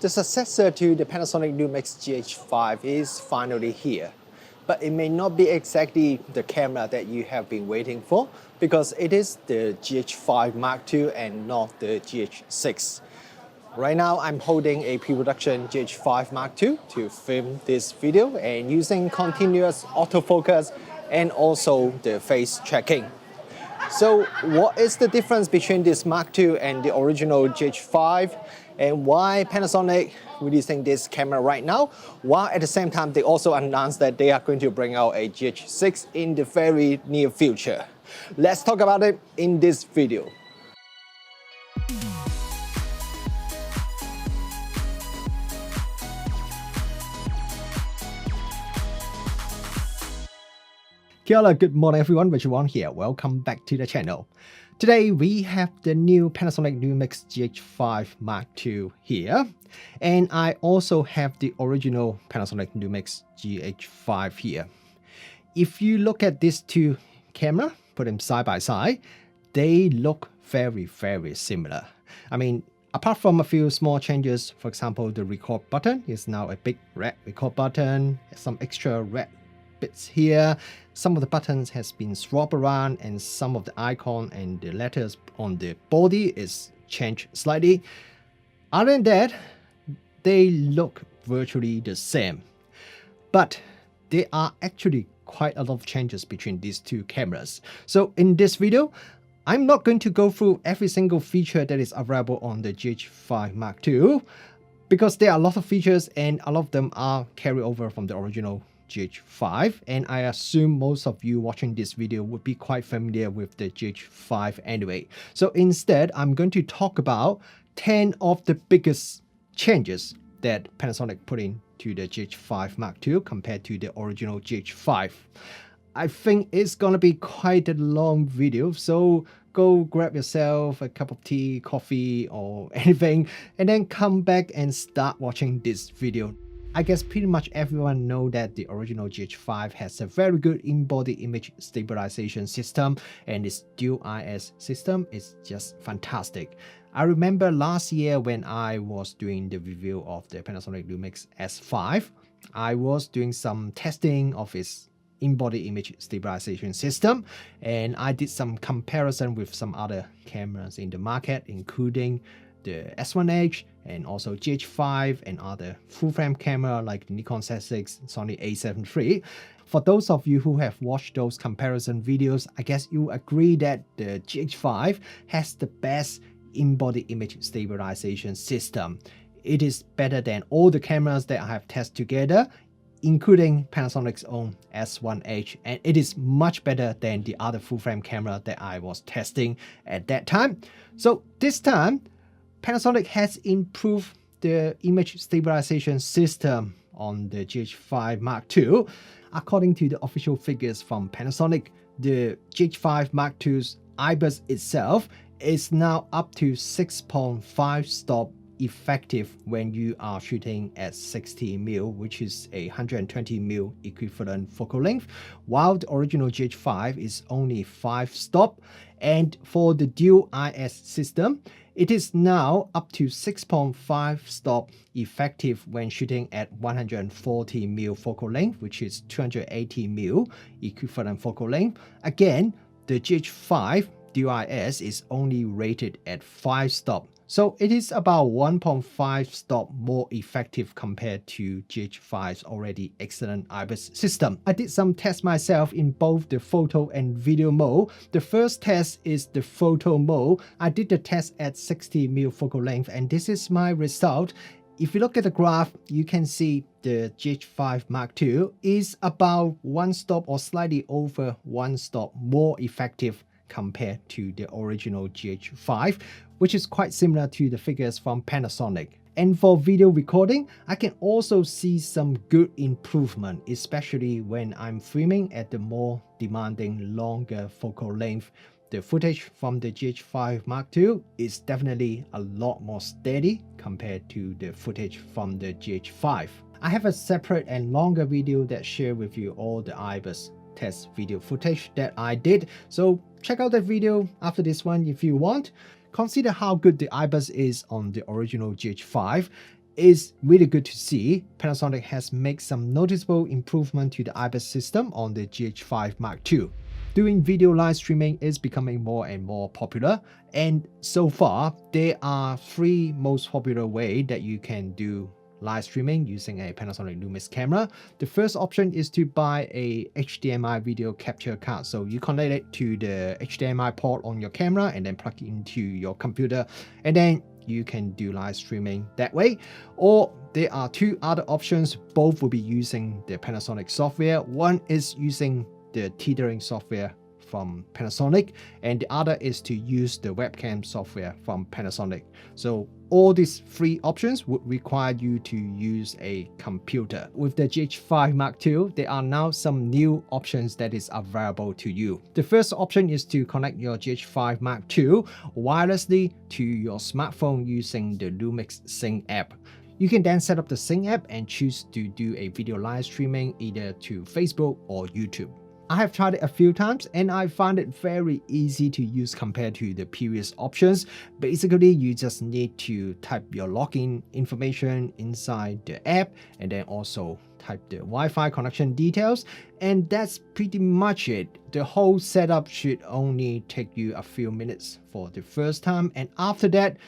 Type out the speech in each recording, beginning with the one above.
The successor to the Panasonic Lumix GH5 is finally here, but it may not be exactly the camera that you have been waiting for because it is the GH5 Mark II and not the GH6. Right now, I'm holding a pre-production GH5 Mark II to film this video and using continuous autofocus and also the face tracking. So what is the difference between this Mark II and the original GH5 and why Panasonic releasing this camera right now, while at the same time they also announced that they are going to bring out a GH6 in the very near future. Let's talk about it in this video. Kia ora, good morning everyone, Richard Wong here. Welcome back to the channel. Today we have the new Panasonic Lumix GH5 Mark II here. And I also have the original Panasonic Lumix GH5 here. If you look at these two cameras, put them side by side, they look very similar. I mean, apart from a few small changes, for example, the record button is now a big red record button, some extra red bits here. Some of the buttons has been swapped around and some of the icon and the letters on the body is changed slightly. Other than that, they look virtually the same. But there are actually quite a lot of changes between these two cameras. So in this video, I'm not going to go through every single feature that is available on the GH5 Mark II because there are a lot of features and a lot of them are carried over from the original GH5, and I assume most of you watching this video would be quite familiar with the GH5 anyway. So instead, I'm going to talk about 10 of the biggest changes that Panasonic put into the GH5 Mark II compared to the original GH5. I think it's gonna be quite a long video, so go grab yourself a cup of tea, coffee, or anything, and then come back and start watching this video. I guess pretty much everyone know that the original GH5 has a very good in-body image stabilization system, and its dual IS system is just fantastic. I remember last year when I was doing the review of the Panasonic Lumix S5, I was doing some testing of its in-body image stabilization system, and I did some comparison with some other cameras in the market, including the S1H and also GH5 and other full-frame camera like Nikon Z6, Sony a7 III. For those of you who have watched those comparison videos, I guess you agree that the GH5 has the best in-body image stabilization system. It is better than all the cameras that I have tested together, including Panasonic's own S1H, and it is much better than the other full-frame camera that I was testing at that time. So this time, Panasonic has improved the image stabilization system on the GH5 Mark II. According to the official figures from Panasonic, the GH5 Mark II's IBIS itself is now up to 6.5 stop effective when you are shooting at 60mm, which is a 120mm equivalent focal length, while the original GH5 is only 5 stop. And for the dual IS system, it is now up to 6.5 stop effective when shooting at 140mm focal length, which is 280mm equivalent focal length. Again, the GH5 DIS is only rated at 5 stop. So it is about 1.5 stop more effective compared to GH5's already excellent IBIS system. I did some tests myself in both the photo and video mode. The first test is the photo mode. I did the test at 60mm focal length, and this is my result. If you look at the graph, you can see the GH5 Mark II is about 1 stop or slightly over 1 stop more effective compared to the original GH5, which is quite similar to the figures from Panasonic. And for video recording, I can also see some good improvement, especially when I'm filming at the more demanding longer focal length. The footage from the GH5 Mark II is definitely a lot more steady compared to the footage from the GH5. I have a separate and longer video that share with you all the IBIS test video footage that I did, so check out that video after this one if you want. Consider how good the IBIS is on the original GH5. It's really good to see Panasonic has made some noticeable improvement to the IBIS system on the GH5 Mark II. Doing video live streaming is becoming more and more popular, and so far there are three most popular ways that you can do live streaming using a Panasonic Lumix camera. The first option is to buy a HDMI video capture card. So you connect it to the HDMI port on your camera and then plug it into your computer, and then you can do live streaming that way. Or there are two other options. Both will be using the Panasonic software. One is using the tethering software from Panasonic, and the other is to use the webcam software from Panasonic. So all these three options would require you to use a computer. With the GH5 Mark II, there are now some new options that is available to you. The first option is to connect your GH5 Mark II wirelessly to your smartphone using the Lumix Sync app. You can then set up the Sync app and choose to do a video live streaming either to Facebook or YouTube. I have tried it a few times and I found it very easy to use compared to the previous options. Basically, you just need to type your login information inside the app and then also type the Wi-Fi connection details, and that's pretty much it. The whole setup should only take you a few minutes for the first time, and after that,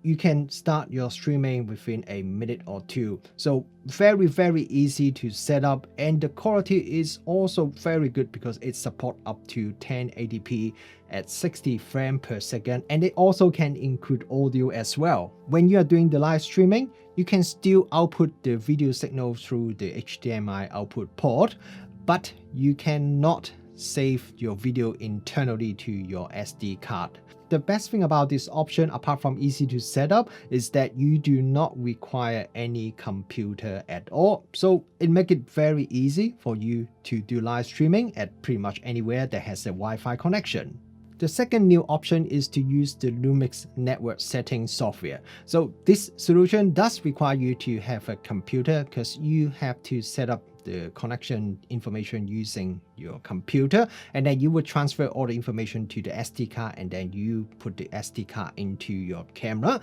you can start your streaming within a minute or two. So very easy to set up, and the quality is also very good because it supports up to 1080p at 60 frames per second, and it also can include audio as well. When you are doing the live streaming, you can still output the video signal through the HDMI output port, but you cannot save your video internally to your SD card. The best thing about this option, apart from easy to set up, is that you do not require any computer at all. So it makes it very easy for you to do live streaming at pretty much anywhere that has a Wi-Fi connection. The second new option is to use the Lumix network settings software. So this solution does require you to have a computer because you have to set up the connection information using your computer, and then you would transfer all the information to the SD card, and then you put the SD card into your camera,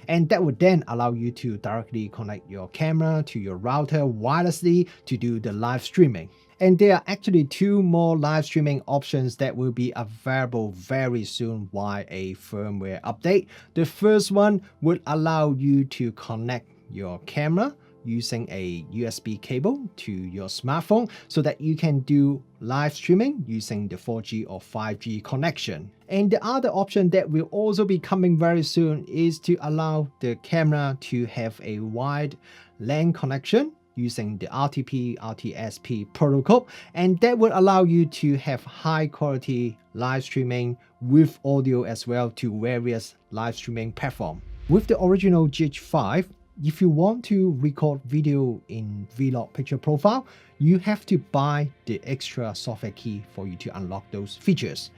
and that would then allow you to directly connect your camera to your router wirelessly to do the live streaming. And there are actually two more live streaming options that will be available very soon via a firmware update. The first one would allow you to connect your camera using a USB cable to your smartphone so that you can do live streaming using the 4G or 5G connection. And the other option that will also be coming very soon is to allow the camera to have a wide LAN connection using the RTP RTSP protocol, and that will allow you to have high quality live streaming with audio as well to various live streaming platforms. With the original GH5, if you want to record video in Vlog Picture Profile, you have to buy the extra software key for you to unlock those features.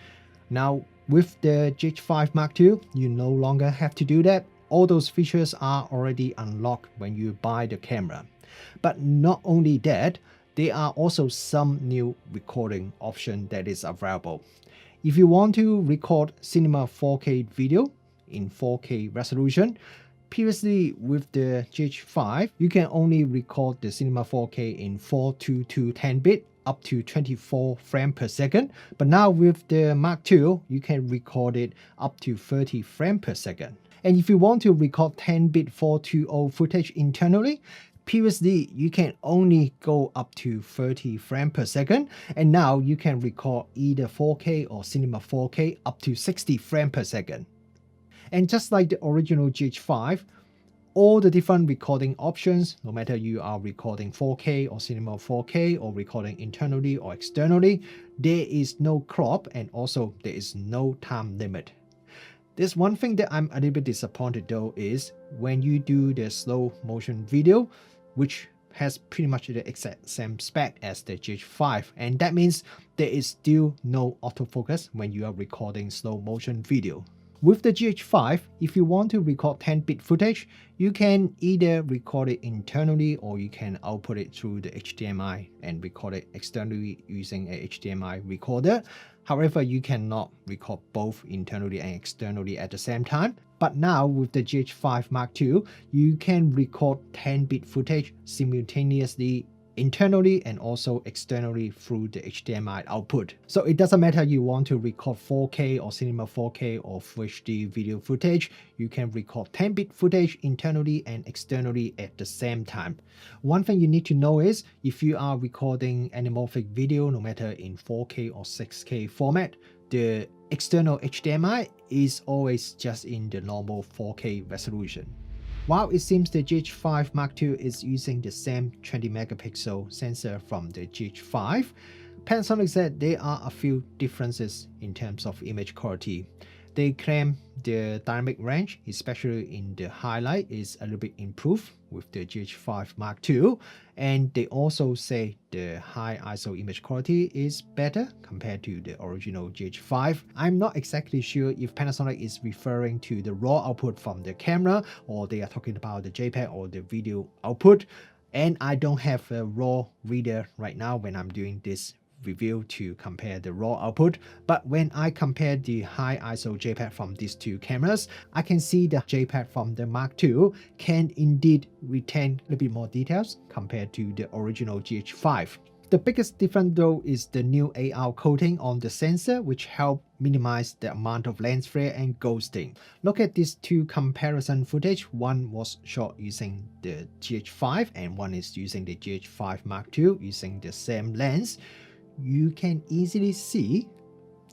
Now, with the GH5 Mark II, you no longer have to do that. All those features are already unlocked when you buy the camera. But not only that, there are also some new recording option that is available. If you want to record cinema 4K video in 4K resolution, previously with the GH5, you can only record the cinema 4K in 422 10-bit up to 24 frames per second. But now with the Mark II, you can record it up to 30 frames per second. And if you want to record 10-bit 420 footage internally, previously you can only go up to 30 frames per second, and now you can record either 4K or cinema 4K up to 60 frames per second. And just like the original GH5, all the different recording options, no matter you are recording 4K or cinema 4K or recording internally or externally, there is no crop, and also there is no time limit. There's one thing that I'm a little bit disappointed though is when you do the slow motion video, which has pretty much the exact same spec as the GH5, and that means there is still no autofocus when you are recording slow motion video. With the GH5, if you want to record 10-bit footage, you can either record it internally or you can output it through the HDMI and record it externally using a HDMI recorder. However, you cannot record both internally and externally at the same time. But now with the GH5 Mark II, you can record 10-bit footage simultaneously internally and also externally through the HDMI output. So it doesn't matter you want to record 4K or Cinema 4K or Full HD video footage, you can record 10-bit footage internally and externally at the same time. One thing you need to know is if you are recording anamorphic video, no matter in 4K or 6K format, the external HDMI is always just in the normal 4K resolution. While it seems the GH5 Mark II is using the same 20 megapixel sensor from the GH5, Panasonic said there are a few differences in terms of image quality. They claim the dynamic range, especially in the highlight, is a little bit improved with the GH5 Mark II, and they also say the high ISO image quality is better compared to the original GH5. I'm not exactly sure if Panasonic is referring to the raw output from the camera or they are talking about the JPEG or the video output, and I don't have a raw reader right now when I'm doing this review to compare the raw output, but when I compare the high ISO JPEG from these two cameras, I can see the JPEG from the Mark II can indeed retain a little bit more details compared to the original GH5. The biggest difference though is the new AR coating on the sensor, which help minimize the amount of lens flare and ghosting. Look at these two comparison footage. One was shot using the GH5 and one is using the GH5 Mark II using the same lens. You can easily see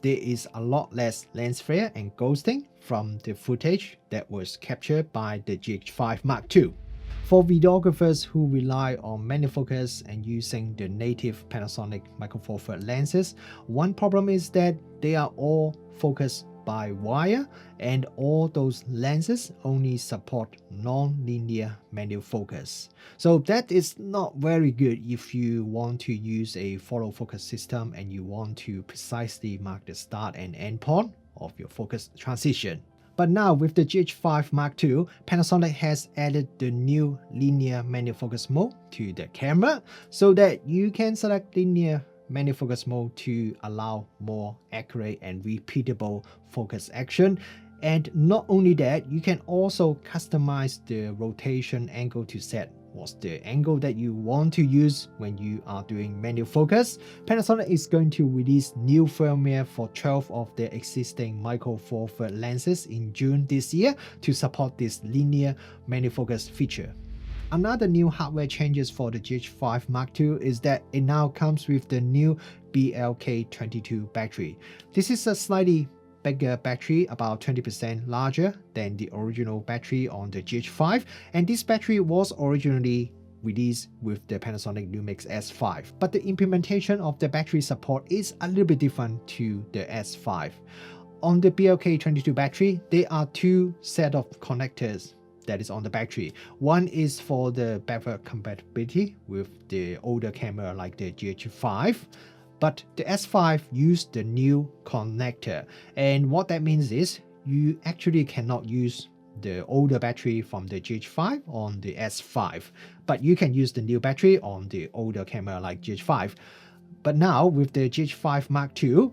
there is a lot less lens flare and ghosting from the footage that was captured by the GH5 Mark II. For videographers who rely on manual focus and using the native Panasonic Micro Four Thirds lenses, one problem is that they are all focused by wire and all those lenses only support non-linear manual focus. So that is not very good if you want to use a follow focus system and you want to precisely mark the start and end point of your focus transition. But now with the GH5 Mark II, Panasonic has added the new linear manual focus mode to the camera so that you can select linear manual focus mode to allow more accurate and repeatable focus action. And not only that, you can also customize the rotation angle to set what's the angle that you want to use when you are doing manual focus. Panasonic is going to release new firmware for 12 of their existing Micro Four Thirds lenses in June this year to support this linear manual focus feature. Another new hardware changes for the GH5 Mark II is that it now comes with the new BLK22 battery. This is a slightly bigger battery, about 20% larger than the original battery on the GH5, and this battery was originally released with the Panasonic Lumix S5, but the implementation of the battery support is a little bit different to the S5. On the BLK22 battery, there are two set of connectors that is on the battery. One is for the backward compatibility with the older camera like the GH5, but the S5 used the new connector, and what that means is you actually cannot use the older battery from the GH5 on the S5, but you can use the new battery on the older camera like GH5. But now with the GH5 Mark II,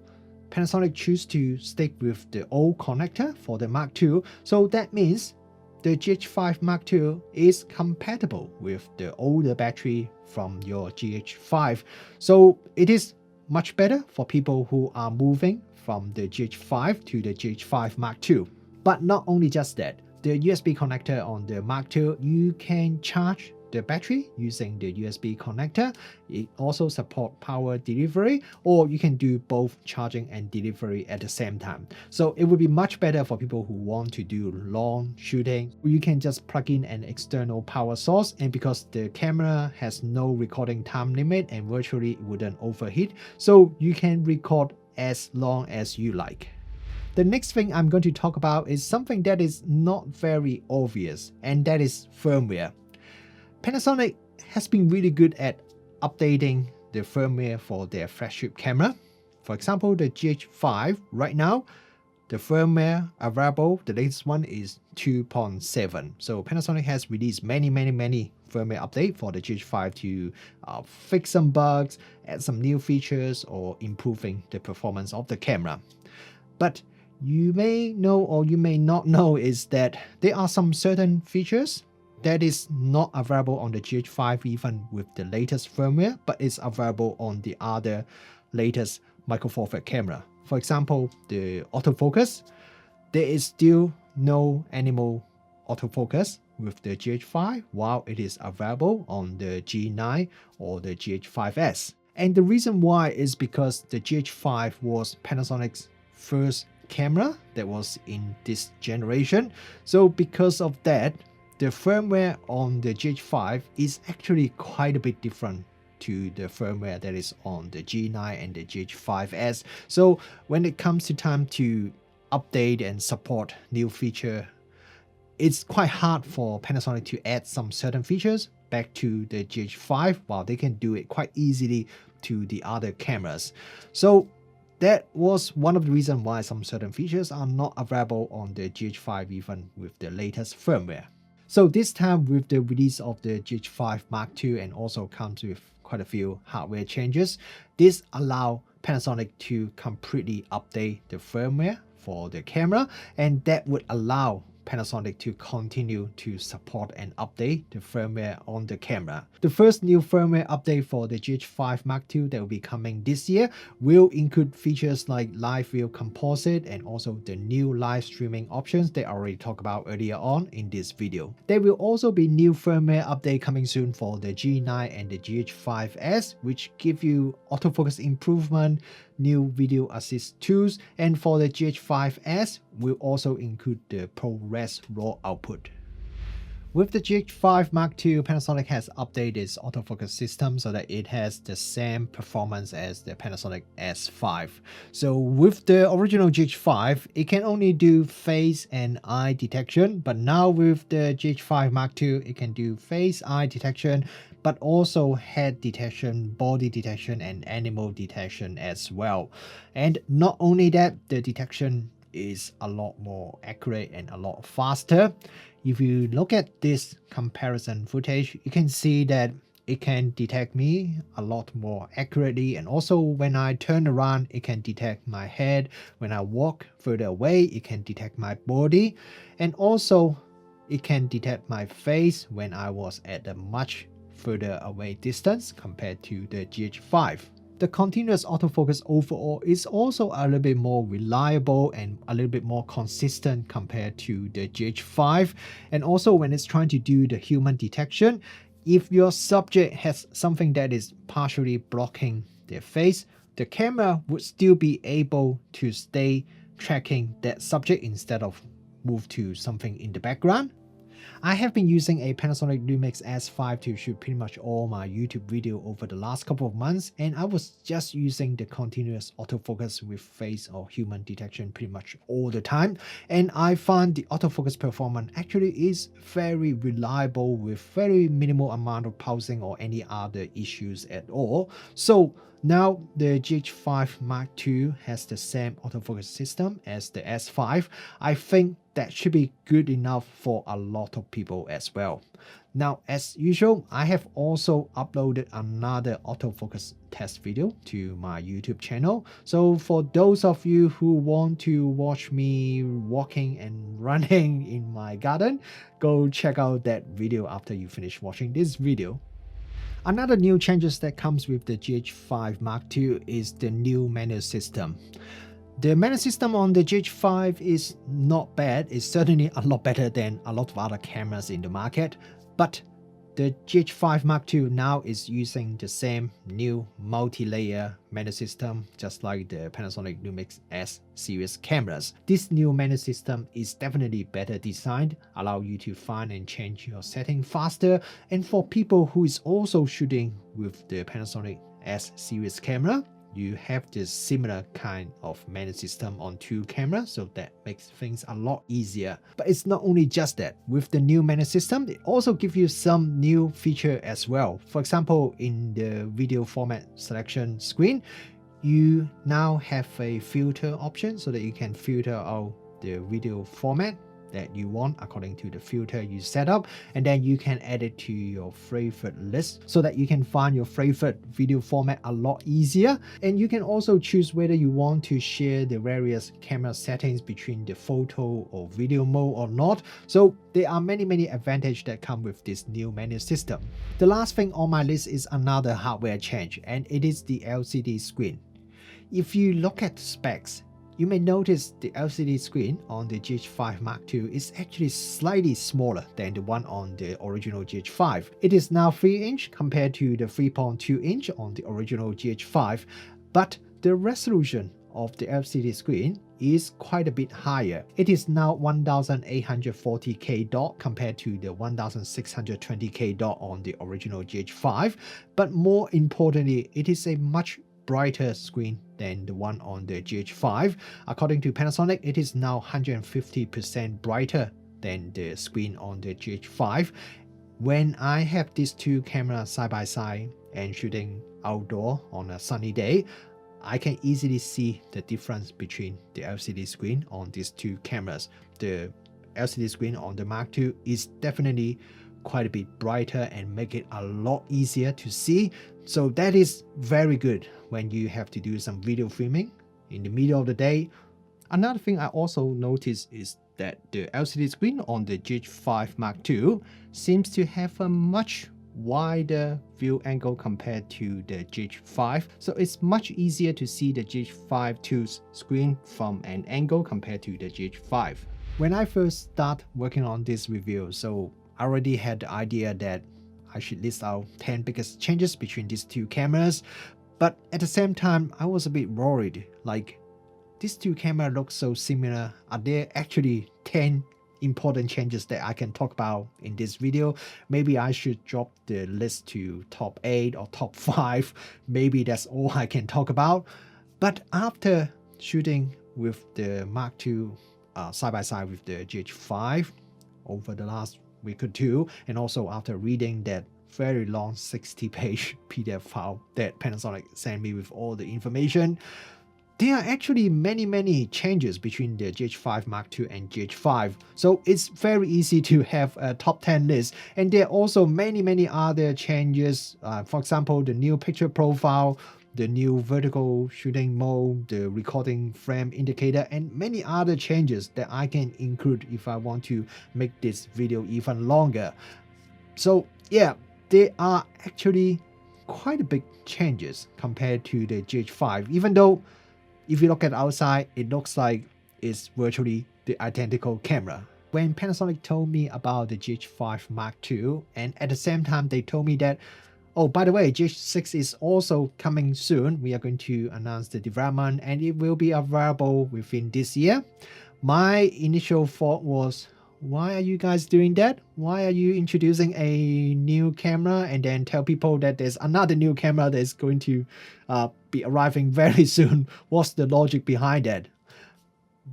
Panasonic choose to stick with the old connector for the Mark II, so that means the GH5 Mark II is compatible with the older battery from your GH5. So it is much better for people who are moving from the GH5 to the GH5 Mark II. But not only just that, the USB connector on the Mark II, you can charge the battery using the USB connector. It also supports power delivery, or you can do both charging and delivery at the same time. So it would be much better for people who want to do long shooting. You can just plug in an external power source, and because the camera has no recording time limit and virtually wouldn't overheat, so you can record as long as you like. The next thing I'm going to talk about is something that is not very obvious, and that is firmware. Panasonic has been really good at updating the firmware for their flagship camera. For example, the GH5 right now the firmware available, the latest one is 2.7. So Panasonic has released many firmware update for the GH5 to fix some bugs, add some new features, or improving the performance of the camera. But you may know or you may not know is that there are some certain features that is not available on the GH5 even with the latest firmware, but is available on the other latest Micro Four Thirds camera. For example, the autofocus, there is still no animal autofocus with the GH5 while it is available on the G9 or the GH5S. And the reason why is because the GH5 was Panasonic's first camera that was in this generation. So because of that, the firmware on the GH5 is actually quite a bit different to the firmware that is on the G9 and the GH5S. So when it comes to time to update and support new feature, it's quite hard for Panasonic to add some certain features back to the GH5 while they can do it quite easily to the other cameras. So that was one of the reasons why some certain features are not available on the GH5 even with the latest firmware. So this time with the release of the GH5 Mark II and also comes with quite a few hardware changes, this allows Panasonic to completely update the firmware for the camera, and that would allow Panasonic to continue to support and update the firmware on the camera. The first new firmware update for the GH5 Mark II that will be coming this year will include features like live view composite and also the new live streaming options that I already talked about earlier on in this video. There will also be new firmware update coming soon for the G9 and the GH5S, which give you autofocus improvement, new video assist tools, and for the GH5S will also include the ProRes RAW output. With the GH5 Mark II, Panasonic has updated its autofocus system so that it has the same performance as the Panasonic S5. So with the original GH5, it can only do face and eye detection, but now with the GH5 Mark II, it can do face, eye detection, but also head detection, body detection, and animal detection as well. And not only that, the detection is a lot more accurate and a lot faster. If you look at this comparison footage, you can see that it can detect me a lot more accurately, and also when I turn around, it can detect my head. When I walk further away, it can detect my body, and also it can detect my face when I was at a much further away distance compared to the GH5. The continuous autofocus overall is also a little bit more reliable and a little bit more consistent compared to the GH5. And also when it's trying to do the human detection, if your subject has something that is partially blocking their face, the camera would still be able to stay tracking that subject instead of move to something in the background. I have been using a Panasonic Lumix S5 to shoot pretty much all my YouTube video over the last couple of months, and I was just using the continuous autofocus with face or human detection pretty much all the time, and I found the autofocus performance actually is very reliable with very minimal amount of pulsing or any other issues at all. So now the GH5 Mark II has the same autofocus system as the S5. I think that should be good enough for a lot of people as well. Now, as usual, I have also uploaded another autofocus test video to my YouTube channel. So for those of you who want to watch me walking and running in my garden, go check out that video after you finish watching this video. Another new changes that comes with the GH5 Mark II is the new menu system. The menu system on the GH5 is not bad. It's certainly a lot better than a lot of other cameras in the market, but the GH5 Mark II now is using the same new multi-layer menu system just like the Panasonic Lumix S series cameras. This new menu system is definitely better designed, allow you to find and change your setting faster, and for people who is also shooting with the Panasonic S series camera, you have this similar kind of menu system on two cameras, so that makes things a lot easier. But it's not only just that. With the new menu system, it also gives you some new feature as well. For example, in the video format selection screen, you now have a filter option so that you can filter out the video format that you want according to the filter you set up, and then you can add it to your favorite list so that you can find your favorite video format a lot easier. And you can also choose whether you want to share the various camera settings between the photo or video mode or not. So there are many advantages that come with this new menu system. The last thing on my list is another hardware change, and it is the LCD screen. If you look at the specs, you may notice the LCD screen on the GH5 Mark II is actually slightly smaller than the one on the original GH5. It is now 3-inch compared to the 3.2-inch on the original GH5, but the resolution of the LCD screen is quite a bit higher. It is now 1840K dot compared to the 1620K dot on the original GH5, but more importantly, it is a much brighter screen than the one on the GH5. According to Panasonic, it is now 150% brighter than the screen on the GH5. When I have these two cameras side by side and shooting outdoor on a sunny day, I can easily see the difference between the LCD screen on these two cameras. The LCD screen on the Mark II is definitely quite a bit brighter and make it a lot easier to see. So that is very good when you have to do some video filming in the middle of the day. Another thing I also noticed is that the LCD screen on the GH5 Mark II seems to have a much wider view angle compared to the GH5, so it's much easier to see the GH5 II's screen from an angle compared to the GH5. When I first start working on this review, so I already had the idea that I should list out 10 biggest changes between these two cameras, but at the same time I was a bit worried, like these two cameras look so similar. Are there actually 10 important changes that I can talk about in this video? Maybe I should drop the list to top 8 or top 5. Maybe that's all I can talk about. But after shooting with the Mark II side by side with the GH5 over the last week or two, and also after reading that very long 60-page PDF file that Panasonic sent me with all the information, there are actually many changes between the GH5 Mark II and GH5. So it's very easy to have a top 10 list. And there are also many other changes. For example, the new picture profile, the new vertical shooting mode, the recording frame indicator, and many other changes that I can include if I want to make this video even longer. So yeah, there are actually quite a big changes compared to the GH5, even though if you look at outside, it looks like it's virtually the identical camera. When Panasonic told me about the GH5 Mark II, and at the same time they told me that, oh, by the way, GH6 is also coming soon. We are going to announce the development and it will be available within this year. My initial thought was, why are you guys doing that? Why are you introducing a new camera and then tell people that there's another new camera that's going to be arriving very soon? What's the logic behind that?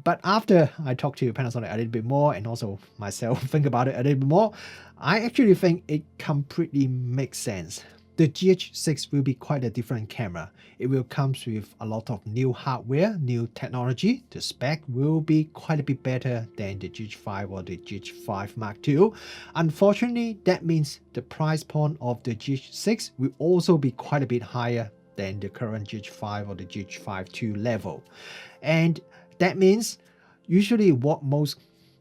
But after I talked to Panasonic a little bit more and also myself think about it a little bit more, I actually think it completely makes sense. The GH6 will be quite a different camera. It will come with a lot of new hardware, new technology. The spec will be quite a bit better than the GH5 or the GH5 Mark II. Unfortunately, that means the price point of the GH6 will also be quite a bit higher than the current GH5 or the GH5 II level. And that means usually what most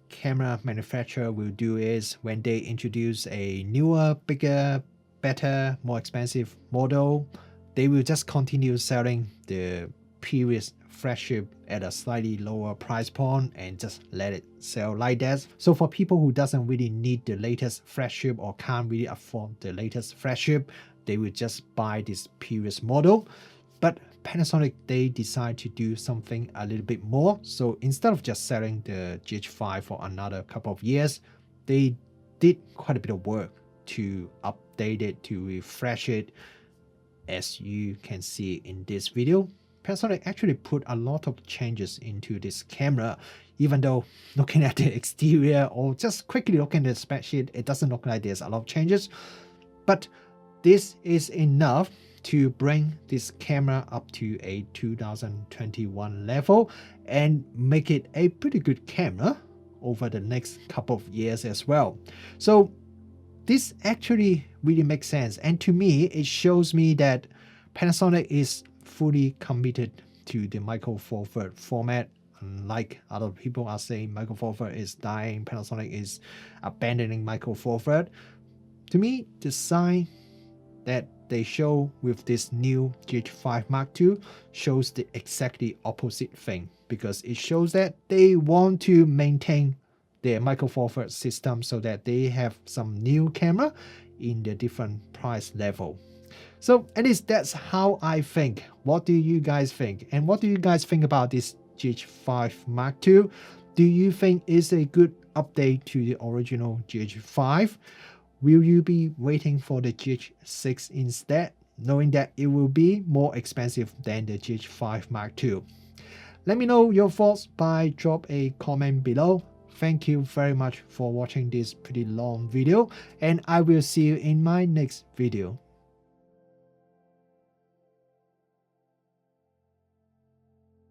camera manufacturer will do is when they introduce a newer, bigger, better, more expensive model, they will just continue selling the previous flagship at a slightly lower price point and just let it sell like that. So for people who doesn't really need the latest flagship or can't really afford the latest flagship, they will just buy this previous model. But Panasonic, they decide to do something a little bit more. So instead of just selling the GH5 for another couple of years, they did quite a bit of work to update it, to refresh it. As you can see in this video, Panasonic actually put a lot of changes into this camera, even though looking at the exterior or just quickly looking at the spec sheet, it doesn't look like there's a lot of changes. But this is enough to bring this camera up to a 2021 level and make it a pretty good camera over the next couple of years as well. So this actually really makes sense, and to me it shows me that Panasonic is fully committed to the Micro Four Thirds format. Unlike other people are saying Micro Four Thirds is dying, Panasonic is abandoning Micro Four Thirds. To me, the sign that they show with this new GH5 Mark II shows the exactly opposite thing, because it shows that they want to maintain their Micro Four Thirds system so that they have some new camera in the different price level. So at least that's how I think. What do you guys think? And what do you guys think about this GH5 Mark II? Do you think it's a good update to the original GH5? Will you be waiting for the GH6 instead, knowing that it will be more expensive than the GH5 Mark II? Let me know your thoughts by drop a comment below. Thank you very much for watching this pretty long video, and I will see you in my next video.